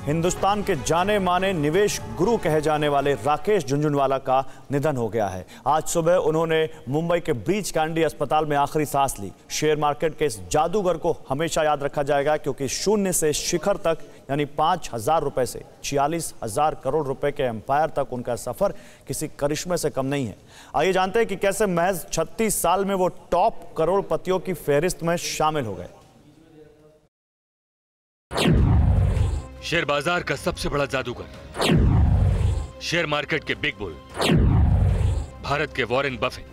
हिंदुस्तान के जाने माने निवेश गुरु कहे जाने वाले राकेश झुनझुनवाला का निधन हो गया है। आज सुबह उन्होंने मुंबई के ब्रीच कैंडी अस्पताल में आखिरी सांस ली। शेयर मार्केट के इस जादूगर को हमेशा याद रखा जाएगा, क्योंकि शून्य से शिखर तक यानी 5,000 रुपए से 46,000 करोड़ रुपए के एम्पायर तक उनका सफर किसी करिश्मे से कम नहीं है। आइए जानते हैं कि कैसे महज 36 साल में वो टॉप करोड़पतियों की फहरिस्त में शामिल हो गए। शेयर बाजार का सबसे बड़ा जादूगर, शेयर मार्केट के बिग बुल, भारत के वॉरेन बफेट,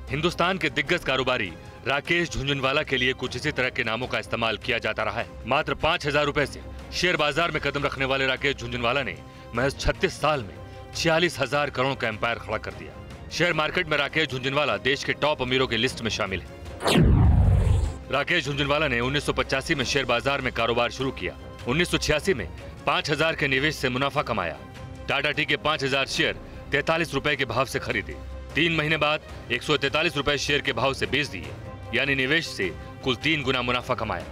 हिंदुस्तान के दिग्गज कारोबारी राकेश झुनझुनवाला के लिए कुछ इसी तरह के नामों का इस्तेमाल किया जाता रहा है। मात्र 5,000 रुपए से शेयर बाजार में कदम रखने वाले राकेश झुनझुनवाला ने महज 36 साल में 46,000 करोड़ का एम्पायर खड़ा कर दिया। शेयर मार्केट में राकेश झुनझुनवाला देश के टॉप अमीरों की लिस्ट में शामिल है। राकेश झुनझुनवाला ने 1985 में शेयर बाजार में कारोबार शुरू किया। 1986 में 5,000 के निवेश से मुनाफा कमाया। टाटा टी के 5,000 शेयर 43 रुपए के भाव से खरीदे। 3 महीने बाद 143 रुपए शेयर के भाव से बेच दिए, यानी निवेश से कुल 3 गुना मुनाफा कमाया।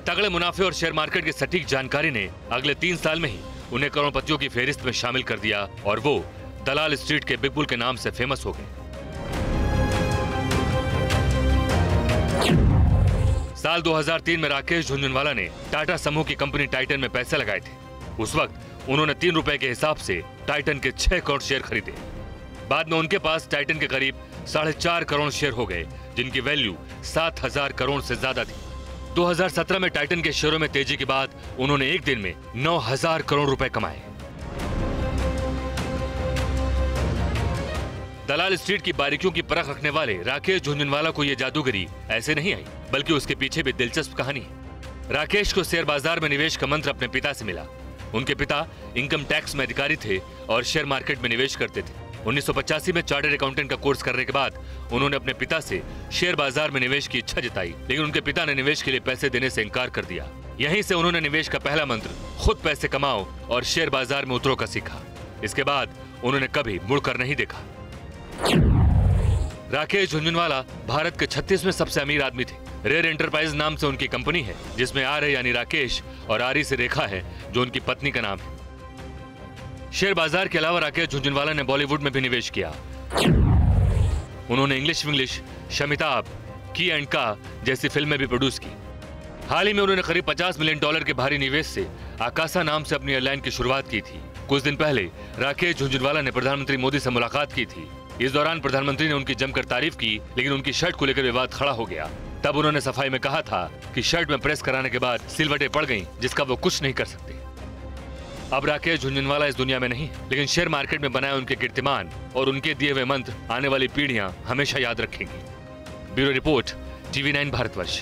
तगड़े मुनाफे और शेयर मार्केट की सटीक जानकारी ने अगले 3 साल में ही उन्हें करोड़पतियों की फहरिस्त में शामिल कर दिया और वो दलाल स्ट्रीट के बिग बुल के नाम से फेमस हो गए। साल 2003 में राकेश झुनझुनवाला ने टाटा समूह की कंपनी टाइटन में पैसे लगाए थे। उस वक्त उन्होंने 3 रुपए के हिसाब से टाइटन के 6 करोड़ शेयर खरीदे। बाद में उनके पास टाइटन के करीब 4.5 करोड़ शेयर हो गए, जिनकी वैल्यू 7,000 करोड़ से ज्यादा थी। 2017 में टाइटन के शेयरों में तेजी के बाद उन्होंने एक दिन में 9,000 करोड़ रुपए कमाए। दलाल स्ट्रीट की बारीकियों की परख रखने वाले राकेश झुनझुनवाला को यह जादूगरी ऐसे नहीं आई, बल्कि उसके पीछे भी दिलचस्प कहानी है। राकेश को शेयर बाजार में निवेश का मंत्र अपने पिता से मिला। उनके पिता इनकम टैक्स में अधिकारी थे और शेयर मार्केट में निवेश करते थे। 1985 में चार्टर्ड अकाउंटेंट का कोर्स करने के बाद उन्होंने अपने पिता से शेयर बाजार में निवेश की इच्छा जताई, लेकिन उनके पिता ने निवेश के लिए पैसे देने से इनकार कर दिया। यहीं से उन्होंने निवेश का पहला मंत्र खुद पैसे कमाओ और शेयर बाजार में उतरो का सीखा। इसके बाद उन्होंने कभी मुड़कर नहीं देखा। राकेश झुनझुनवाला भारत के 36वें सबसे अमीर आदमी थे। रेयर एंटरप्राइज नाम से उनकी कंपनी है, जिसमें आर यानी राकेश और आरी से रेखा है, जो उनकी पत्नी का नाम है। शेयर बाजार के अलावा राकेश झुनझुनवाला ने बॉलीवुड में भी निवेश किया। उन्होंने इंग्लिश, शमिताब, की एंड का जैसी फिल्में भी प्रोड्यूस की। हाल ही में उन्होंने करीब $50 मिलियन के भारी निवेश से आकाशा नाम से अपनी एयरलाइन की शुरुआत की थी। कुछ दिन पहले राकेश झुनझुनवाला ने प्रधानमंत्री मोदी से मुलाकात की थी। इस दौरान प्रधानमंत्री ने उनकी जमकर तारीफ की, लेकिन उनकी शर्ट को लेकर विवाद खड़ा हो गया। तब उन्होंने सफाई में कहा था कि शर्ट में प्रेस कराने के बाद सिलवटें पड़ गईं, जिसका वो कुछ नहीं कर सकते। अब राकेश झुनझुनवाला इस दुनिया में नहीं, लेकिन शेयर मार्केट में बनाए उनके कीर्तिमान और उनके दिए हुए मंत्र आने वाली पीढ़ियां हमेशा याद रखेंगी। Bureau report, TV9 Bharatvarsh.